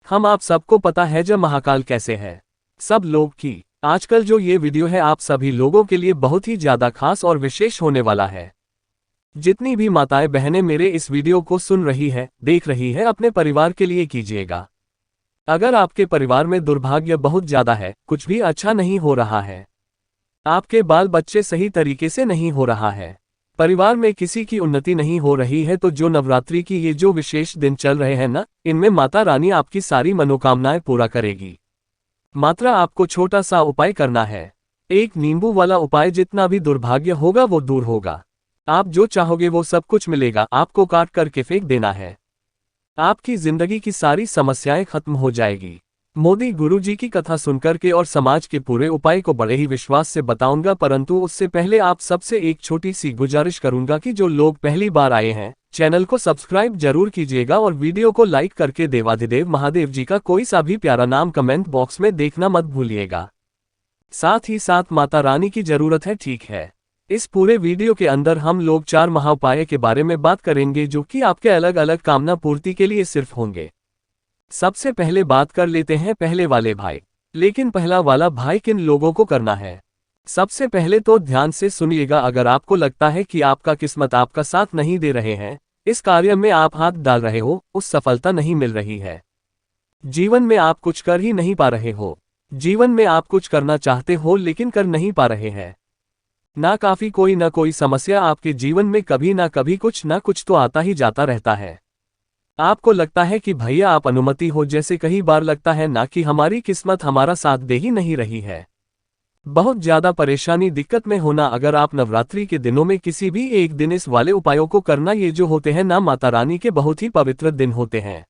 हम आप सबको पता है जब महाकाल कैसे है। सब लोग की आजकल जो ये वीडियो है आप सभी लोगों के लिए बहुत ही ज्यादा खास और विशेष होने वाला है। जितनी भी माताएं बहनें मेरे इस वीडियो को सुन रही है, देख रही है, अपने परिवार के लिए कीजिएगा। अगर आपके परिवार में दुर्भाग्य बहुत ज्यादा है, कुछ भी अच्छा नहीं हो रहा है, आपके बाल बच्चे सही तरीके से नहीं हो रहा है, परिवार में किसी की उन्नति नहीं हो रही है, तो जो नवरात्रि की ये जो विशेष दिन चल रहे हैं ना, इनमें माता रानी आपकी सारी मनोकामनाएं पूरा करेगी। मात्र आपको छोटा सा उपाय करना है। एक नींबू वाला उपाय, जितना भी दुर्भाग्य होगा वो दूर होगा। आप जो चाहोगे वो सब कुछ मिलेगा। आपको काट करके फेंक देना है। आपकी जिंदगी की सारी समस्याएं खत्म हो जाएगी। मोदी गुरुजी की कथा सुनकर के और समाज के पूरे उपाय को बड़े ही विश्वास से बताऊंगा, परंतु उससे पहले आप सबसे एक छोटी सी गुजारिश करूंगा कि जो लोग पहली बार आए हैं, चैनल को सब्सक्राइब जरूर कीजिएगा और वीडियो को लाइक करके देवाधिदेव महादेव जी का कोई सा भी प्यारा नाम कमेंट बॉक्स में देखना मत भूलिएगा। साथ ही साथ माता रानी की जरूरत है, ठीक है। इस पूरे वीडियो के अंदर हम लोग 4 महाउपाय के बारे में बात करेंगे, जो कि आपके अलग अलग कामना पूर्ति के लिए सिर्फ होंगे। सबसे पहले बात कर लेते हैं पहले वाले भाई। लेकिन पहला वाला भाई किन लोगों को करना है, सबसे पहले तो ध्यान से सुनिएगा। अगर आपको लगता है कि आपका किस्मत आपका साथ नहीं दे रहे हैं, इस कार्य में आप हाथ डाल रहे हो, उस सफलता नहीं मिल रही है, जीवन में आप कुछ कर ही नहीं पा रहे हो, जीवन में आप कुछ करना चाहते हो लेकिन कर नहीं पा रहे हैं, ना काफी कोई ना कोई समस्या आपके जीवन में कभी ना कभी कुछ ना कुछ तो आता ही जाता रहता है। आपको लगता है कि भैया आप अनुमति हो, जैसे कई बार लगता है ना कि हमारी किस्मत हमारा साथ दे ही नहीं रही है। बहुत ज्यादा परेशानी दिक्कत में होना। अगर आप नवरात्रि के दिनों में किसी भी एक दिन इस वाले उपायों को करना, ये जो होते हैं ना माता रानी के बहुत ही पवित्र दिन होते हैं।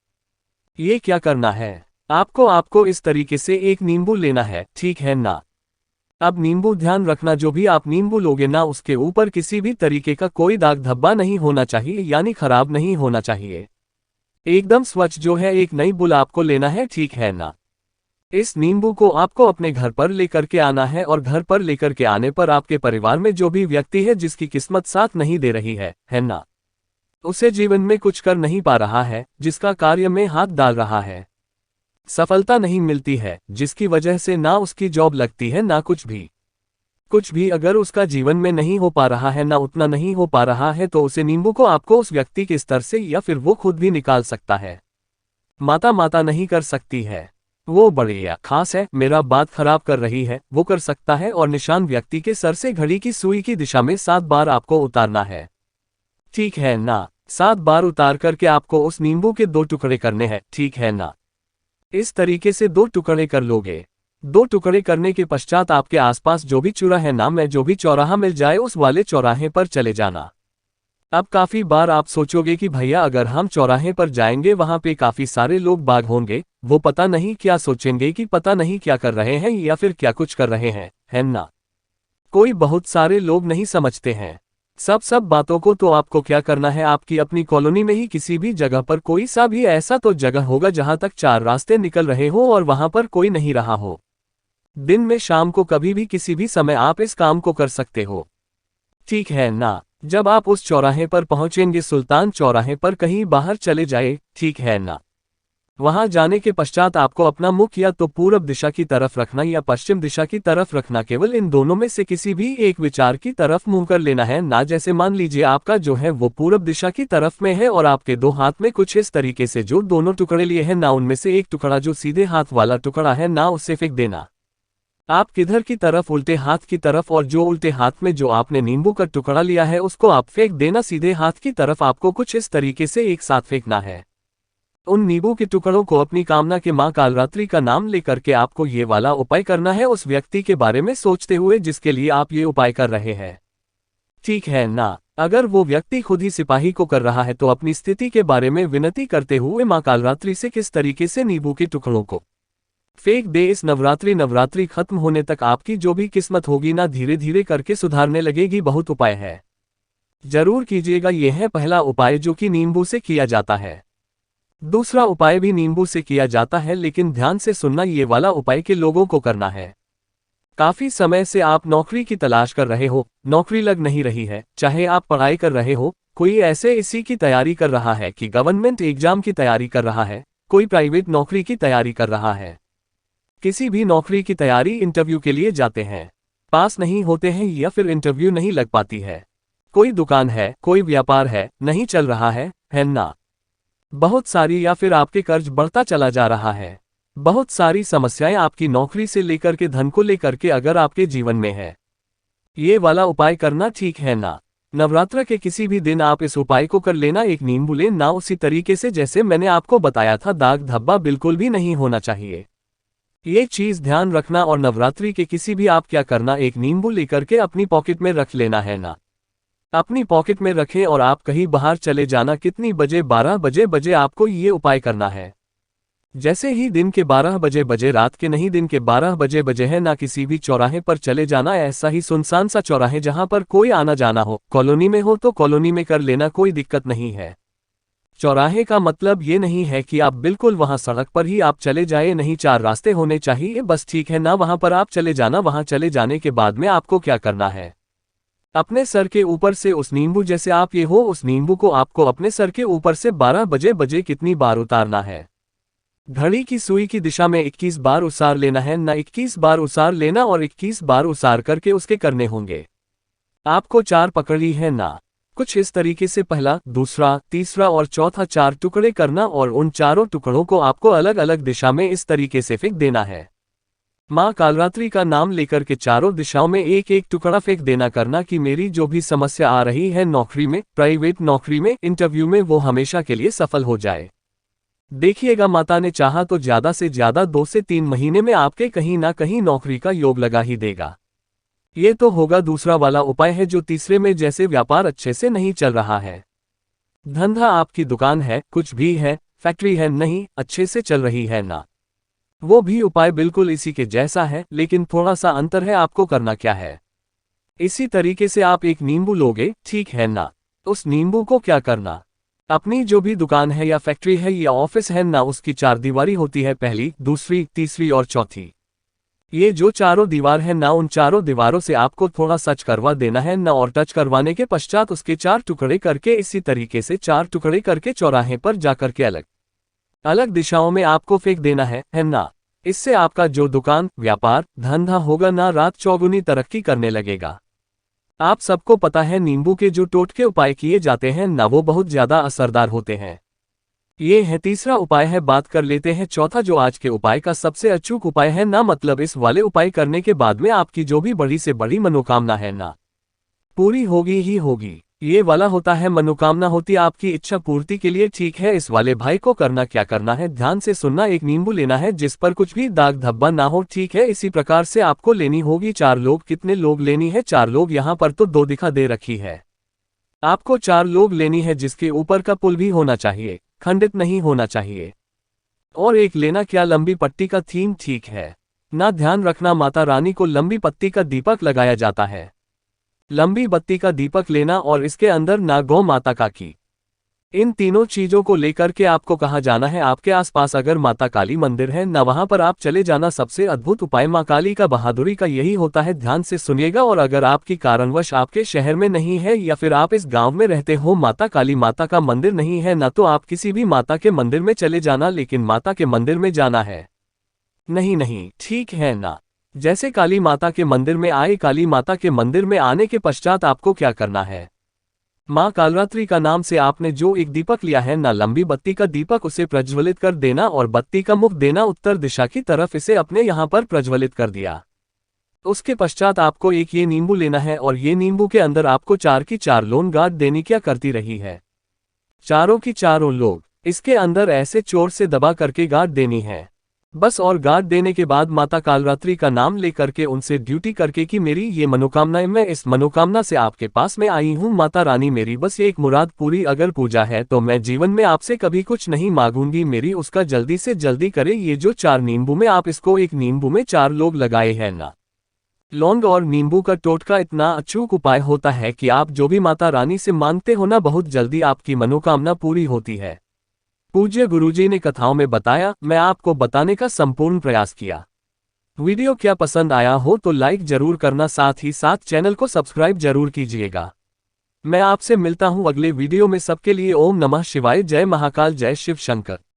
ये क्या करना है, आपको इस तरीके से एक नींबू लेना है, ठीक है ना। अब नींबू ध्यान रखना, जो भी आप नींबू लोगे ना, उसके ऊपर किसी भी तरीके का कोई दाग धब्बा नहीं होना चाहिए, यानी खराब नहीं होना चाहिए। एकदम स्वच्छ जो है एक नई बुल आपको लेना है, ठीक है ना। इस नींबू को आपको अपने घर पर लेकर के आना है और घर पर लेकर के आने पर आपके परिवार में जो भी व्यक्ति है जिसकी किस्मत साथ नहीं दे रही है ना, उसे जीवन में कुछ कर नहीं पा रहा है, जिसका कार्य में हाथ डाल रहा है, सफलता नहीं मिलती है, जिसकी वजह से ना उसकी जॉब लगती है ना कुछ भी अगर उसका जीवन में नहीं हो पा रहा है, ना उतना नहीं हो पा रहा है, तो उसे नींबू को आपको उस व्यक्ति के स्तर से या फिर वो खुद भी निकाल सकता है। माता नहीं कर सकती है, वो बढ़िया खास है, मेरा बात खराब कर रही है, वो कर सकता है। और निशान व्यक्ति के सर से घड़ी की सुई की दिशा में 7 बार आपको उतारना है, ठीक है ना। 7 बार उतार करके आपको उस नींबू के 2 टुकड़े करने हैं, ठीक है ना। इस तरीके से 2 टुकड़े कर लोगे। 2 टुकड़े करने के पश्चात आपके आसपास जो भी चौराहा ना, में जो भी चौराहा मिल जाए उस वाले चौराहे पर चले जाना। अब काफी बार आप सोचोगे कि भैया अगर हम चौराहे पर जाएंगे वहां पे काफी सारे लोग बाग होंगे, वो पता नहीं क्या सोचेंगे कि पता नहीं क्या कर रहे हैं या फिर क्या कुछ कर रहे हैं, है ना। कोई बहुत सारे लोग नहीं समझते हैं सब बातों को। तो आपको क्या करना है, आपकी अपनी कॉलोनी में ही किसी भी जगह पर कोई सा भी ऐसा तो जगह होगा जहां तक 4 रास्ते निकल रहे हो और वहां पर कोई नहीं रहा हो। दिन में शाम को कभी भी किसी भी समय आप इस काम को कर सकते हो, ठीक है ना। जब आप उस चौराहे पर पहुंचेंगे, सुल्तान चौराहे पर कहीं बाहर चले जाए, ठीक है ना। वहां जाने के पश्चात आपको अपना मुख या तो पूरब दिशा की तरफ रखना या पश्चिम दिशा की तरफ रखना, केवल इन दोनों में से किसी भी एक विचार की तरफ मुंह कर लेना है ना। जैसे मान लीजिए आपका जो है वो पूरब दिशा की तरफ में है और आपके 2 हाथ में कुछ इस तरीके से जो दोनों टुकड़े लिए हैं ना, उनमें से एक टुकड़ा जो सीधे हाथ वाला टुकड़ा है ना, उससे फेंक देना। आप किधर की तरफ, उल्टे हाथ की तरफ, और जो उल्टे हाथ में जो आपने नींबू का टुकड़ा लिया है उसको आप फेंक देना सीधे हाथ की तरफ। आपको कुछ इस तरीके से एक साथ फेंकना है। उन नींबू के टुकड़ों को अपनी कामना के मां कालरात्रि का नाम लेकर के आपको ये वाला उपाय करना है, उस व्यक्ति के बारे में सोचते हुए जिसके लिए आप ये उपाय कर रहे हैं, ठीक है ना। अगर वो व्यक्ति खुद ही सिपाही को कर रहा है तो अपनी स्थिति के बारे में विनती करते हुए मां कालरात्रि से किस तरीके से नींबू के टुकड़ों को फेंक दे। इस नवरात्रि खत्म होने तक आपकी जो भी किस्मत होगी ना, धीरे धीरे करके सुधारने लगेगी। बहुत उपाय है, जरूर कीजिएगा। यह है पहला उपाय जो कि नींबू से किया जाता है। दूसरा उपाय भी नींबू से किया जाता है, लेकिन ध्यान से सुनना, ये वाला उपाय के लोगों को करना है। काफी समय से आप नौकरी की तलाश कर रहे हो, नौकरी लग नहीं रही है, चाहे आप पढ़ाई कर रहे हो, कोई ऐसे इसी की तैयारी कर रहा है कि गवर्नमेंट एग्जाम की तैयारी कर रहा है, कोई प्राइवेट नौकरी की तैयारी कर रहा है। किसी भी नौकरी की तैयारी इंटरव्यू के लिए जाते हैं, पास नहीं होते हैं या फिर इंटरव्यू नहीं लग पाती है। कोई दुकान है, कोई व्यापार है, नहीं चल रहा है ना? बहुत सारी, या फिर आपके कर्ज बढ़ता चला जा रहा है। बहुत सारी समस्याएं आपकी नौकरी से लेकर के धन को लेकर के अगर आपके जीवन में है, ये वाला उपाय करना ठीक है ना? नवरात्र के किसी भी दिन आप इस उपाय को कर लेना। एक नींबू लें ना, उसी तरीके से जैसे मैंने आपको बताया था, दाग धब्बा बिल्कुल भी नहीं होना चाहिए। ये चीज ध्यान रखना। और नवरात्रि के किसी भी आप क्या करना, एक नींबू लेकर के अपनी पॉकेट में रख लेना है ना, अपनी पॉकेट में रखें और आप कहीं बाहर चले जाना। कितनी बजे? 12 बजे आपको ये उपाय करना है। जैसे ही दिन के 12 बजे, रात के नहीं, दिन के 12 बजे है ना, किसी भी चौराहे पर चले जाना। ऐसा ही सुनसान सा चौराहे जहां पर कोई आना जाना हो। कॉलोनी में हो तो कॉलोनी में कर लेना, कोई दिक्कत नहीं है। चौराहे का मतलब ये नहीं है कि आप बिल्कुल वहां सड़क पर ही आप चले जाए, नहीं, 4 रास्ते होने चाहिए बस, ठीक है ना? वहां पर आप चले जाना। वहां चले जाने के बाद में आपको क्या करना है, अपने सर के ऊपर से उस नींबू, जैसे आप ये हो, उस नींबू को आपको अपने सर के ऊपर से 12 बजे कितनी बार उतारना है? घड़ी की सुई की दिशा में 21 बार उसार लेना है ना, 21 बार उसार लेना और 21 बार उसार करके उसके करने होंगे। आपको 4 पकड़ी है ना, कुछ इस तरीके से पहला, दूसरा, तीसरा और चौथा 4 टुकड़े करना और उन चारों टुकड़ों को आपको अलग अलग दिशा में इस तरीके से फेंक देना है। माँ कालरात्रि का नाम लेकर के चारों दिशाओं में एक एक टुकड़ा फेंक देना। करना कि मेरी जो भी समस्या आ रही है नौकरी में, प्राइवेट नौकरी में, इंटरव्यू में, वो हमेशा के लिए सफल हो जाए। देखिएगा, माता ने चाहा तो ज्यादा से ज्यादा 2 से 3 महीने में आपके कहीं ना कहीं नौकरी का योग लगा ही देगा। ये तो होगा दूसरा वाला उपाय है। जो तीसरे में, जैसे व्यापार अच्छे से नहीं चल रहा है, धंधा, आपकी दुकान है, कुछ भी है, फैक्ट्री है, नहीं अच्छे से चल रही है ना, वो भी उपाय बिल्कुल इसी के जैसा है, लेकिन थोड़ा सा अंतर है। आपको करना क्या है, इसी तरीके से आप एक नींबू लोगे, ठीक है ना? उस नींबू को क्या करना, अपनी जो भी दुकान है या फैक्ट्री है या ऑफिस है ना, उसकी 4 दीवारी होती है, पहली, दूसरी, तीसरी और चौथी। ये जो चारों दीवार है ना, उन चारों दीवारों से आपको थोड़ा सच करवा देना है ना, और टच करवाने के पश्चात उसके 4 टुकड़े करके, इसी तरीके से 4 टुकड़े करके चौराहे पर जाकर के अलग अलग दिशाओं में आपको फेंक देना है ना। इससे आपका जो दुकान, व्यापार, धंधा होगा ना, रात चौगुनी तरक्की करने लगेगा। आप सबको पता है नींबू के जो टोटके उपाय किए जाते हैं ना, वो बहुत ज्यादा असरदार होते हैं। ये है तीसरा उपाय है। बात कर लेते हैं चौथा, जो आज के उपाय का सबसे अचूक उपाय है ना, मतलब इस वाले उपाय करने के बाद में आपकी जो भी बड़ी से बड़ी मनोकामना है ना, पूरी होगी ही होगी। ये वाला होता है मनोकामना होती आपकी इच्छा पूर्ति के लिए, ठीक है? इस वाले भाई को करना क्या करना है, ध्यान से सुनना। एक नींबू लेना है जिस पर कुछ भी दाग धब्बा ना हो, ठीक है? इसी प्रकार से आपको लेनी होगी 4 लोग। कितने लोग लेनी है? 4 लोग। यहाँ पर तो 2 दिखा दे रखी है, आपको 4 लोग लेनी है, जिसके ऊपर का पुल भी होना चाहिए, खंडित नहीं होना चाहिए। और एक लेना क्या, लंबी पट्टी का थीम, ठीक है ना? ध्यान रखना, माता रानी को लंबी पत्ती का दीपक लगाया जाता है। लंबी बत्ती का दीपक लेना और इसके अंदर ना गौ माता का की, इन तीनों चीजों को लेकर के आपको कहाँ जाना है, आपके आसपास अगर माता काली मंदिर है ना, वहां पर आप चले जाना। सबसे अद्भुत उपाय माँ काली का बहादुरी का यही होता है, ध्यान से सुनिएगा। और अगर आपकी कारणवश आपके शहर में नहीं है या फिर आप इस गांव में रहते हो, माता काली माता का मंदिर नहीं है ना, तो आप किसी भी माता के मंदिर में चले जाना, लेकिन माता के मंदिर में जाना है नहीं, ठीक है ना? जैसे काली माता के मंदिर में आए, काली माता के मंदिर में आने के पश्चात आपको क्या करना है, माँ कालरात्रि का नाम से आपने जो एक दीपक लिया है ना, लंबी बत्ती का दीपक, उसे प्रज्वलित कर देना और बत्ती का मुख देना उत्तर दिशा की तरफ, इसे अपने यहाँ पर प्रज्वलित कर दिया। उसके पश्चात आपको एक ये नींबू लेना है और ये नींबू के अंदर आपको 4 की 4 लोन गार्ड देनी। क्या करती रही है, चारों की चारों लोग इसके अंदर ऐसे चोर से दबा करके गार्ड देनी है बस। और गार्ड देने के बाद माता कालरात्रि का नाम लेकर के उनसे ड्यूटी करके कि मेरी ये मनोकामना है, मैं इस मनोकामना से आपके पास में आई हूँ, माता रानी मेरी बस एक मुराद पूरी अगर पूजा है तो मैं जीवन में आपसे कभी कुछ नहीं मांगूंगी, मेरी उसका जल्दी से जल्दी करे। ये जो 4 नींबू में आप इसको, एक नींबू में 4 लोग लगाए हैं ना, लौंग और नींबू का टोटका इतना अचूक उपाय होता है कि आप जो भी माता रानी से मांगते हो ना, बहुत जल्दी आपकी मनोकामना पूरी होती है। पूज्य गुरुजी ने कथाओं में बताया, मैं आपको बताने का संपूर्ण प्रयास किया। वीडियो क्या पसंद आया हो तो लाइक जरूर करना, साथ ही साथ चैनल को सब्सक्राइब जरूर कीजिएगा। मैं आपसे मिलता हूं अगले वीडियो में। सबके लिए ओम नमः शिवाय, जय महाकाल, जय शिव शंकर।